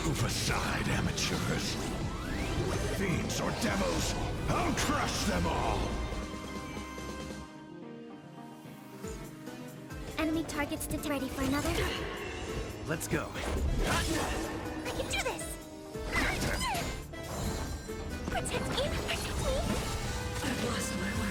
Move aside, amateurs. Fiends or devils, I'll crush them all! Enemy targets ready for another. Let's go. I can do this! Protect me! Protect me! I've lost my way.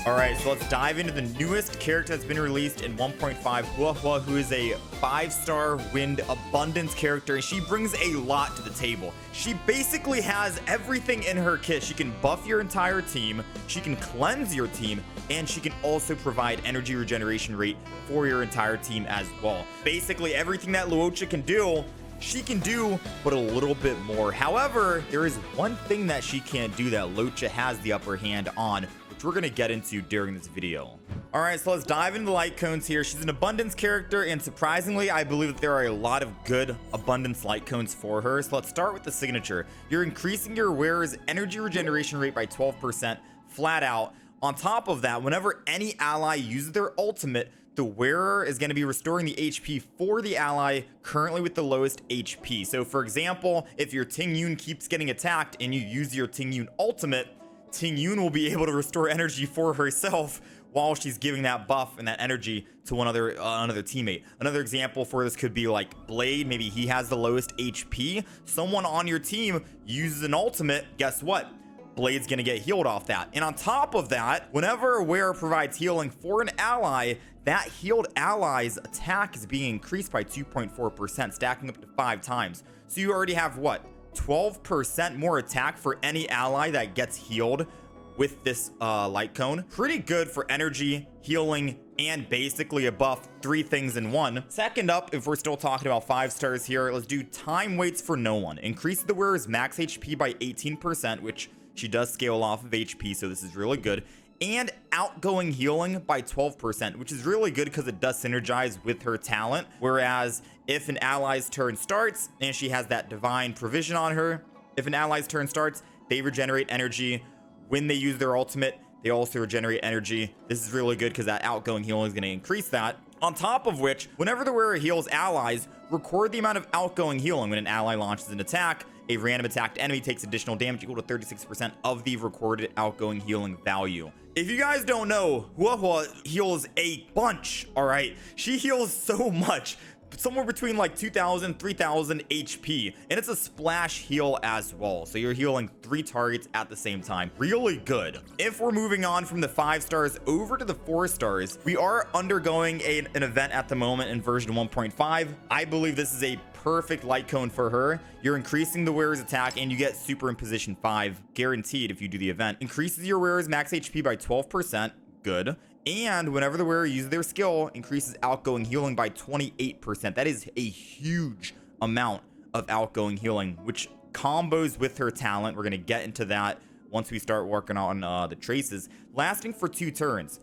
Alright, so let's dive into the newest character that's been released in 1.5, Huohuo, who is a 5-star wind abundance character, and she brings a lot to the table. She basically has everything in her kit. She can buff your entire team, she can cleanse your team, and she can also provide energy regeneration rate for your entire team as well. Basically, everything that Luocha can do, she can do, but a little bit more. However, there is one thing that she can't do that Luocha has the upper hand on, which we're going to get into during this video. All right, so let's dive into the light cones here. She's an abundance character, and surprisingly, I believe that there are a lot of good abundance light cones for her. So let's start with the signature. You're increasing your wearer's energy regeneration rate by 12% flat out. On top of that, whenever any ally uses their ultimate, the wearer is going to be restoring the HP for the ally currently with the lowest HP. So for example, if your Ting Yun keeps getting attacked and you use your Ting Yun ultimate, Ting Yun will be able to restore energy for herself while she's giving that buff and that energy to another teammate. Another example for this could be like Blade. Maybe he has the lowest HP. Someone on your team uses an ultimate. Guess what? Blade's gonna get healed off that. And on top of that, whenever a wearer provides healing for an ally, that healed ally's attack is being increased by 2.4%, stacking up to 5 times. So you already have what? 12% more attack for any ally that gets healed with this light cone. Pretty good for energy, healing, and basically a buff. 3 things in one. Second up, if we're still talking about 5 stars here, let's do time waits for no one. Increase the wearer's max HP by 18%, which she does scale off of HP, so this is really good. And outgoing healing by 12%, which is really good because it does synergize with her talent. Whereas if an ally's turn starts and she has that divine provision on her, if an ally's turn starts, they regenerate energy. When they use their ultimate, they also regenerate energy. This is really good because that outgoing healing is going to increase that. On top of which, whenever the wearer heals allies, record the amount of outgoing healing. When an ally launches an attack, a random attacked enemy takes additional damage equal to 36% of the recorded outgoing healing value. If you guys don't know, Huohuo heals a bunch, all right? She heals so much, somewhere between like 2,000, 3,000 HP, and it's a splash heal as well. So you're healing 3 targets at the same time. Really good. If we're moving on from the 5 stars over to the 4 stars, we are undergoing an event at the moment in version 1.5. I believe this is a perfect light cone for her. You're increasing the wearer's attack and you get super in position 5 guaranteed if you do the event. Increases your wearer's max HP by 12%. Good. And whenever the wearer uses their skill, increases outgoing healing by 28%. That is a huge amount of outgoing healing, which combos with her talent. We're going to get into that once we start working on the traces. Lasting for 2 turns.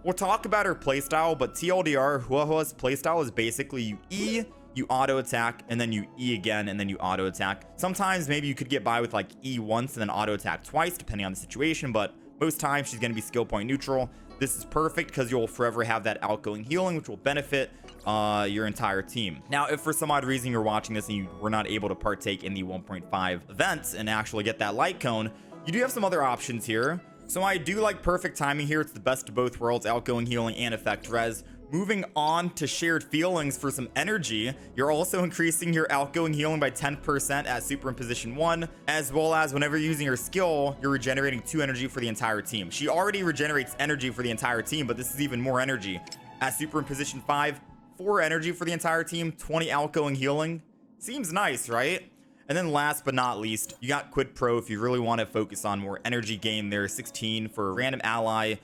We'll talk about her playstyle, but TLDR, Huohuo's playstyle is basically you E, you auto attack, and then you E again, and then you auto attack. Sometimes maybe you could get by with like E once and then auto attack twice, depending on the situation, but most times she's going to be skill point neutral. This is perfect because you'll forever have that outgoing healing, which will benefit your entire team. Now, if for some odd reason you're watching this and you were not able to partake in the 1.5 events and actually get that light cone, you do have some other options here. So I do like perfect timing here. It's the best of both worlds, outgoing healing and effect res. Moving on to shared feelings for some energy, you're also increasing your outgoing healing by 10% at super in position 1, as well as whenever you're using your skill, you're regenerating 2 energy for the entire team. She already regenerates energy for the entire team, but this is even more energy. At super in position 5, 4 energy for the entire team, 20 outgoing healing. Seems nice, right? And then last but not least, you got Quid Pro if you really want to focus on more energy gain. There's 16 for a random ally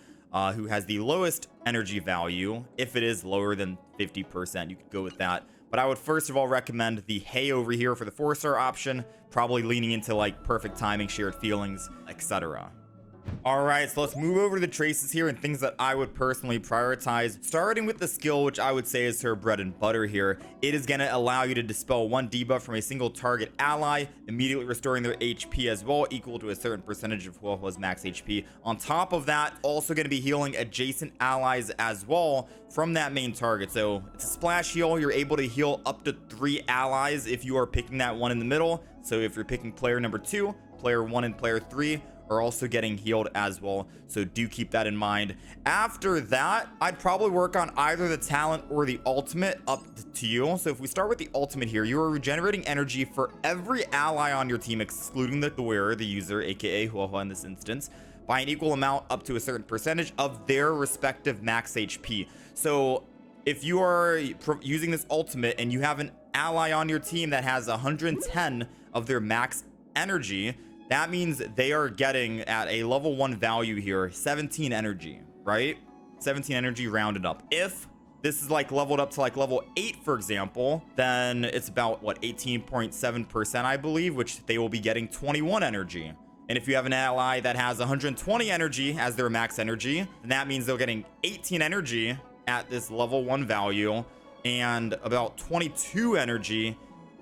who has the lowest energy value. If it is lower than 50%, you could go with that. But I would first of all recommend the Hey over here for the 4-star option, probably leaning into like perfect timing, shared feelings, etc. All right, so let's move over to the traces here and things that I would personally prioritize. Starting with the skill, which I would say is her bread and butter here. It is going to allow you to dispel one debuff from a single target ally, immediately restoring their HP as well, equal to a certain percentage of Huohuo's max HP. On top of that, also going to be healing adjacent allies as well from that main target. So it's a splash heal. You're able to heal up to 3 allies if you are picking that one in the middle. So if you're picking player number 2, player 1 and player 3 are also getting healed as well, so do keep that in mind. After that, I'd probably work on either the talent or the ultimate, up to you. So if we start with the ultimate here, you are regenerating energy for every ally on your team, excluding the wearer, the user, aka Huohuo in this instance, by an equal amount up to a certain percentage of their respective max HP. So if you are using this ultimate and you have an ally on your team that has 110 of their max energy, that means they are getting, at a level 1 value here, 17 energy, right? 17 energy rounded up. If this is like leveled up to like level 8, for example, then it's about what, 18.7%, I believe, which they will be getting 21 energy. And if you have an ally that has 120 energy as their max energy, then that means they're getting 18 energy at this level 1 value and about 22 energy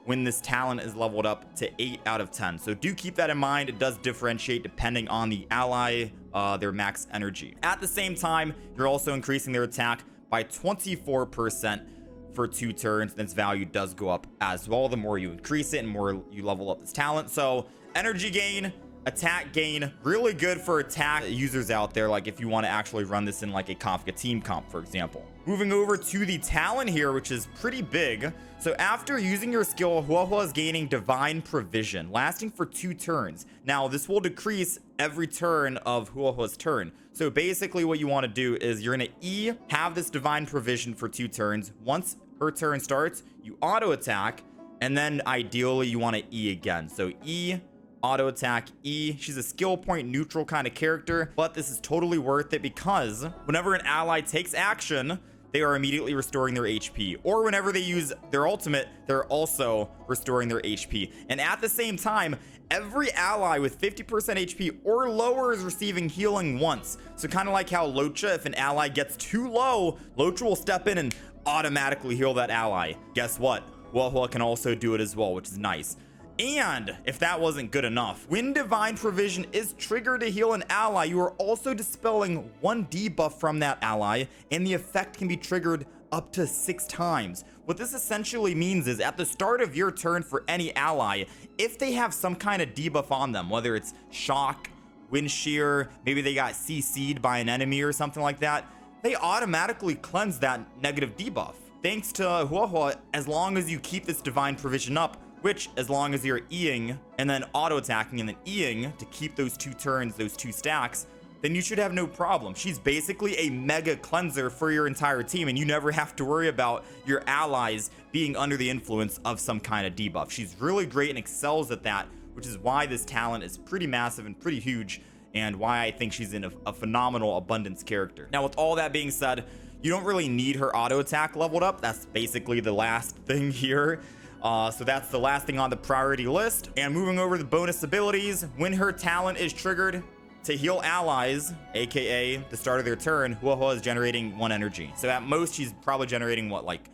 when this talent is leveled up to 8 out of 10. So do keep that in mind. It does differentiate depending on the ally, their max energy. At the same time, you're also increasing their attack by 24% for 2 turns. This value does go up as well the more you increase it and more you level up this talent. So energy gain, attack gain, really good for attack users out there, like if you want to actually run this in like a Kafka team comp, for example. Moving over to the talent here, which is pretty big. So after using your skill, Huohuo is gaining Divine Provision, lasting for 2 turns. Now, this will decrease every turn of Huohuo's turn. So basically what you want to do is you're going to E, have this Divine Provision for 2 turns. Once her turn starts, you auto attack, and then ideally you want to E again. So E, auto attack, E. She's a skill point neutral kind of character, but this is totally worth it because whenever an ally takes action, they are immediately restoring their HP, or whenever they use their ultimate, they're also restoring their HP. And at the same time, every ally with 50% HP or lower is receiving healing once. So kind of like how Luocha, if an ally gets too low, Luocha will step in and automatically heal that ally. Guess what? Huohuo can also do it as well, which is nice. And if that wasn't good enough, when Divine Provision is triggered to heal an ally, you are also dispelling 1 debuff from that ally, and the effect can be triggered up to 6 times. What this essentially means is at the start of your turn for any ally, if they have some kind of debuff on them, whether it's shock, wind shear, maybe they got CC'd by an enemy or something like that, they automatically cleanse that negative debuff. Thanks to Huohuo, as long as you keep this Divine Provision up, which, as long as you're E-ing and then auto-attacking and then E-ing to keep those 2 turns, those 2 stacks, then you should have no problem. She's basically a mega cleanser for your entire team, and you never have to worry about your allies being under the influence of some kind of debuff. She's really great and excels at that, which is why this talent is pretty massive and pretty huge, and why I think she's in a phenomenal abundance character. Now, with all that being said, you don't really need her auto-attack leveled up. That's basically the last thing here. So that's the last thing on the priority list. And moving over to the bonus abilities, when her talent is triggered to heal allies, aka the start of their turn, Huohuo is generating 1 energy. So at most, she's probably generating what, like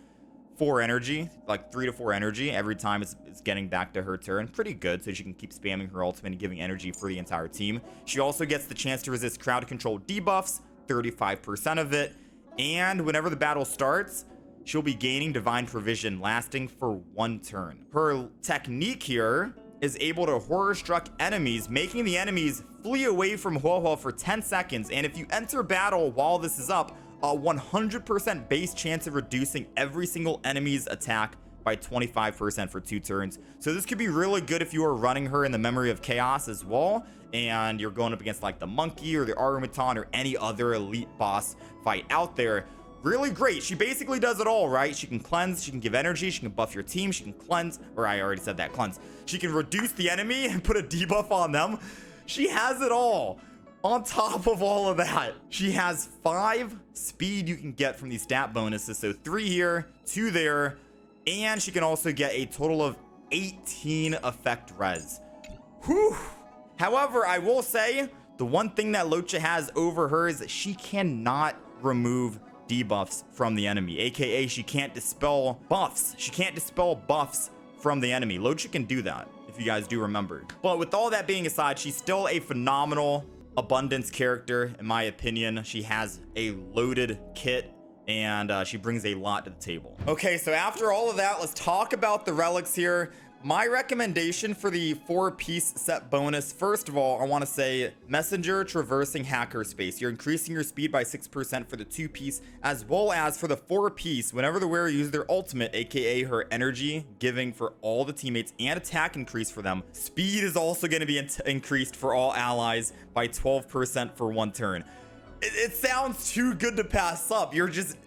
4 energy, like 3 to 4 energy every time it's getting back to her turn. Pretty good, so she can keep spamming her ultimate and giving energy for the entire team. She also gets the chance to resist crowd control debuffs, 35% of it. And whenever the battle starts, she'll be gaining Divine Provision, lasting for 1 turn. Her technique here is able to horror-struck enemies, making the enemies flee away from Huohuo for 10 seconds. And if you enter battle while this is up, a 100% base chance of reducing every single enemy's attack by 25% for 2 turns. So this could be really good if you are running her in the Memory of Chaos as well, and you're going up against like the Monkey or the Arumaton or any other elite boss fight out there. Really great. She basically does it all, right? She can cleanse, she can give energy, she can buff your team, she can cleanse, or I already said that, cleanse. She can reduce the enemy and put a debuff on them. She has it all. On top of all of that, she has 5 speed you can get from these stat bonuses. So 3 here, 2 there, and she can also get a total of 18 effect res. Whew. However, I will say, The one thing that Luocha has over her is that she cannot remove debuffs from the enemy, aka she can't dispel buffs. She can't dispel buffs from the enemy. Luocha can do that, if you guys do remember. But with all that being aside, she's still a phenomenal abundance character, in my opinion. She has a loaded kit, and she brings a lot to the table. Okay, so after all of that, let's talk about the relics here. My recommendation for the 4-piece set bonus, first of all, I want to say Messenger Traversing Hacker Space. You're increasing your speed by 6% for the 2-piece, as well as for the 4-piece. Whenever the wearer uses their ultimate, aka her energy giving for all the teammates and attack increase for them, speed is also going to be increased for all allies by 12% for 1 turn. It sounds too good to pass up. You're just,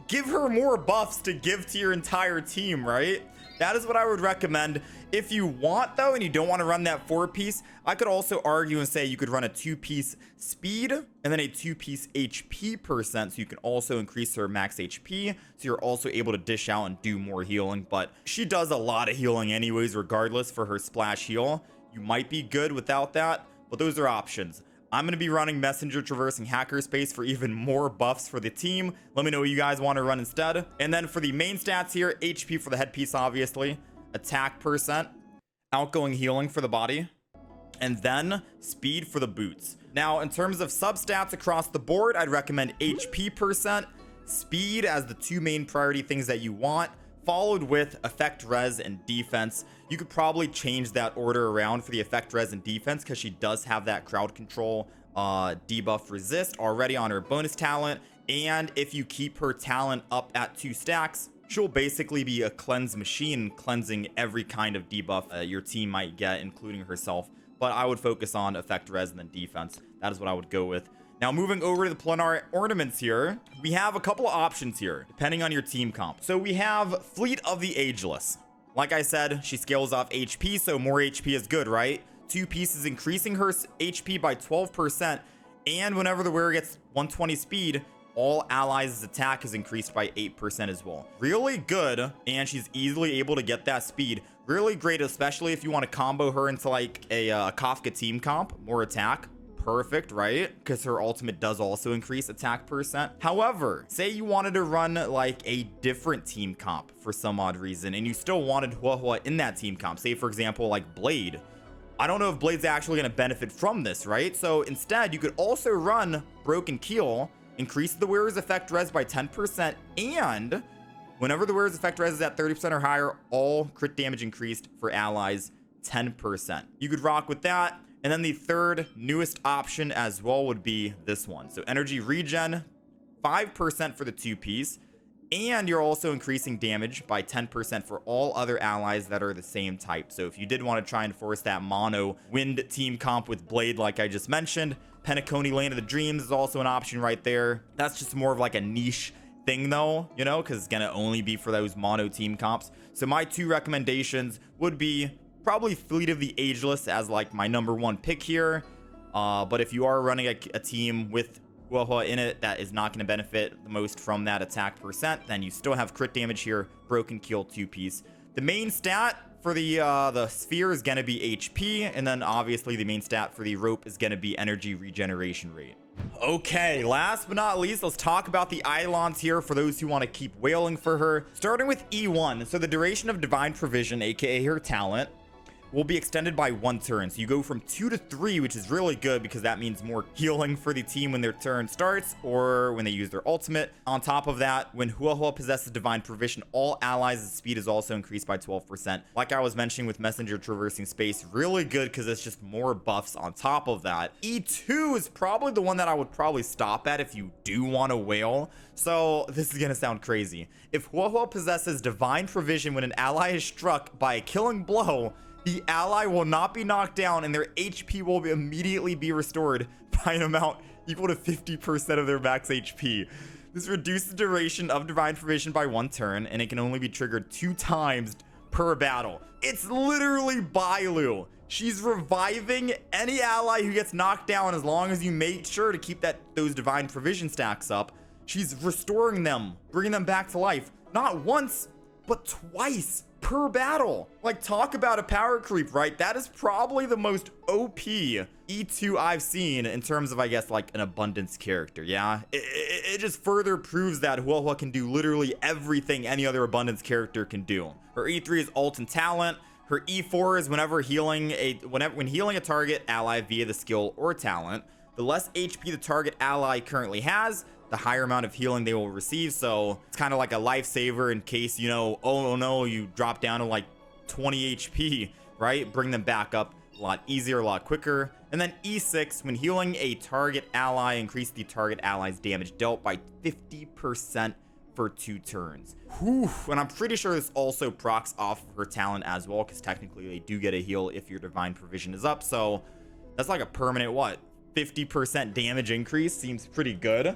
give her more buffs to give to your entire team, right? That is what I would recommend. If you want, though, and you don't want to run that 4-piece, I could also argue and say you could run a 2-piece speed and then a 2-piece HP percent, so you can also increase her max HP, so you're also able to dish out and do more healing. But she does a lot of healing anyways, regardless, for her splash heal. You might be good without that, but those are options. I'm going to be running Messenger Traversing Hacker Space for even more buffs for the team. Let me know what you guys want to run instead. And then for the main stats here, HP for the headpiece, obviously, attack percent, outgoing healing for the body, and then speed for the boots. Now, in terms of substats across the board, I'd recommend HP percent, speed as the 2 main priority things that you want, followed with effect res and defense. You could probably change that order around for the effect res and defense, because she does have that crowd control debuff resist already on her bonus talent. And if you keep her talent up at 2 stacks, she'll basically be a cleanse machine, cleansing every kind of debuff your team might get, including herself. But I would focus on effect res and then defense. That is what I would go with. Now, moving over to the planar ornaments here, we have a couple of options here, depending on your team comp. So we have Fleet of the Ageless. Like I said, she scales off HP, so more HP is good, right? 2 pieces increasing her HP by 12%, and whenever the wearer gets 120 speed, all allies' attack is increased by 8% as well. Really good, and she's easily able to get that speed. Really great, especially if you want to combo her into like a Kafka team comp, more attack. Perfect, right? Because her ultimate does also increase attack percent. However, say you wanted to run like a different team comp for some odd reason, and you still wanted Huohuo in that team comp. Say, for example, like Blade. I don't know if Blade's actually going to benefit from this, right? So instead, you could also run Broken Keel, increase the wearer's effect res by 10%, and whenever the wearer's effect res is at 30% or higher, all crit damage increased for allies 10%. You could rock with that. And then the third newest option as well would be this one. So energy regen, 5% for the 2-piece. And you're also increasing damage by 10% for all other allies that are the same type. So if you did want to try and force that mono wind team comp with Blade, like I just mentioned, Penacony Land of the Dreams is also an option right there. That's just more of like a niche thing though, you know, because it's going to only be for those mono team comps. So my 2 recommendations would be probably Fleet of the Ageless as like my #1 pick here. But if you are running a team with Huohuo in it that is not going to benefit the most from that attack percent, then you still have crit damage here, Broken Keel 2-piece. The main stat for the sphere is going to be HP, and then obviously the main stat for the rope is going to be energy regeneration rate. Okay, last but not least, let's talk about the Eidolons here for those who want to keep wailing for her. Starting with E1, so the duration of Divine Provision, aka her talent, will be extended by 1 turn. So you go from 2 to 3, which is really good because that means more healing for the team when their turn starts or when they use their ultimate. On top of that, when Huohuo possesses Divine Provision, all allies' speed is also increased by 12%. Like I was mentioning with Messenger Traversing Space, really good because it's just more buffs on top of that. E2 is probably the one that I would probably stop at if you do want to wail. So this is going to sound crazy. If Huohuo possesses Divine Provision when an ally is struck by a killing blow, the ally will not be knocked down and their HP will immediately be restored by an amount equal to 50% of their max HP. This reduces the duration of Divine Provision by 1 turn, and it can only be triggered 2 times per battle. It's literally Bailu. She's reviving any ally who gets knocked down as long as you make sure to keep those Divine Provision stacks up. She's restoring them, bringing them back to life. Not once, but twice per battle. Like, talk about a power creep, right? That is probably the most OP E2 I've seen in terms of, I guess, like an abundance character. Yeah, it just further proves that Huohuo can do literally everything any other abundance character can do. Her E3 is ult and talent. Her E4 is when healing a target ally via the skill or talent. The less HP the target ally currently has, the higher amount of healing they will receive. So it's kind of like a lifesaver in case, you know, oh no, you drop down to like 20 HP, right? Bring them back up a lot easier, a lot quicker. And then E6, when healing a target ally, increase the target ally's damage dealt by 50% for 2 turns. Whew. And I'm pretty sure this also procs off of her talent as well, because technically they do get a heal if your divine provision is up. So that's like a permanent, what, 50% damage increase. Seems pretty good.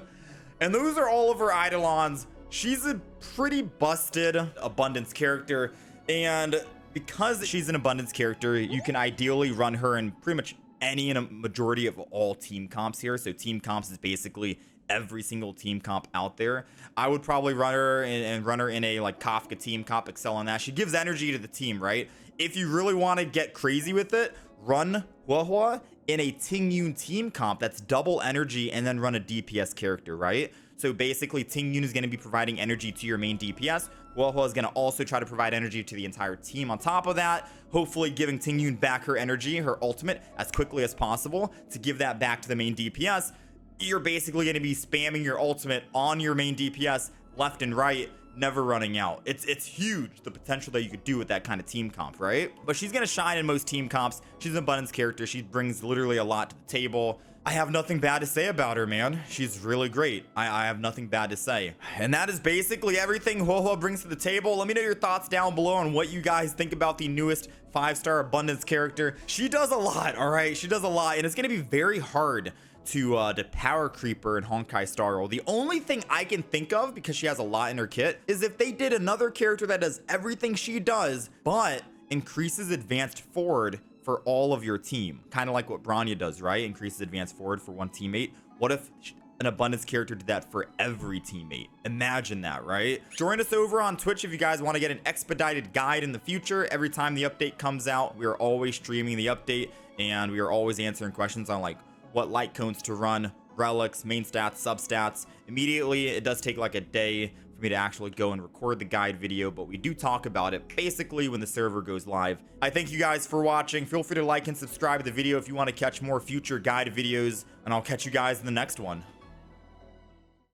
And those are all of her Eidolons. She's a pretty busted abundance character, and because she's an abundance character, you can ideally run her in pretty much any and a majority of all team comps here. So team comps is basically every single team comp out there. I would probably run her in a like Kafka team comp, excel on that. She gives energy to the team, right? If you really want to get crazy with it, run Huohuo in a Tingyun team comp that's double energy, and then run a DPS character, right? So basically Tingyun is going to be providing energy to your main DPS. Huohuo is going to also try to provide energy to the entire team on top of that, hopefully giving Tingyun back her energy, her ultimate, as quickly as possible to give that back to the main DPS. You're basically going to be spamming your ultimate on your main DPS left and right, never running out. It's huge, the potential that you could do with that kind of team comp, right? But she's going to shine in most team comps. She's an abundance character. She brings literally a lot to the table. I have nothing bad to say about her, man. She's really great. I have nothing bad to say. And that is basically everything Huohuo brings to the table. Let me know your thoughts down below on what you guys think about the newest 5-star abundance character. She does a lot, all right? She does a lot, and it's going to be very hard to power creeper in Honkai Star Roll. The only thing I can think of, because she has a lot in her kit, is if they did another character that does everything she does, but increases advanced forward for all of your team. Kind of like what Bronya does, right? Increases advanced forward for one teammate. What if an abundance character did that for every teammate? Imagine that, right? Join us over on Twitch if you guys want to get an expedited guide in the future. Every time the update comes out, we are always streaming the update, and we are always answering questions on like what light cones to run, relics, main stats, substats. Immediately, it does take like a day for me to actually go and record the guide video, but we do talk about it basically when the server goes live. I thank you guys for watching. Feel free to like and subscribe to the video if you want to catch more future guide videos, and I'll catch you guys in the next one.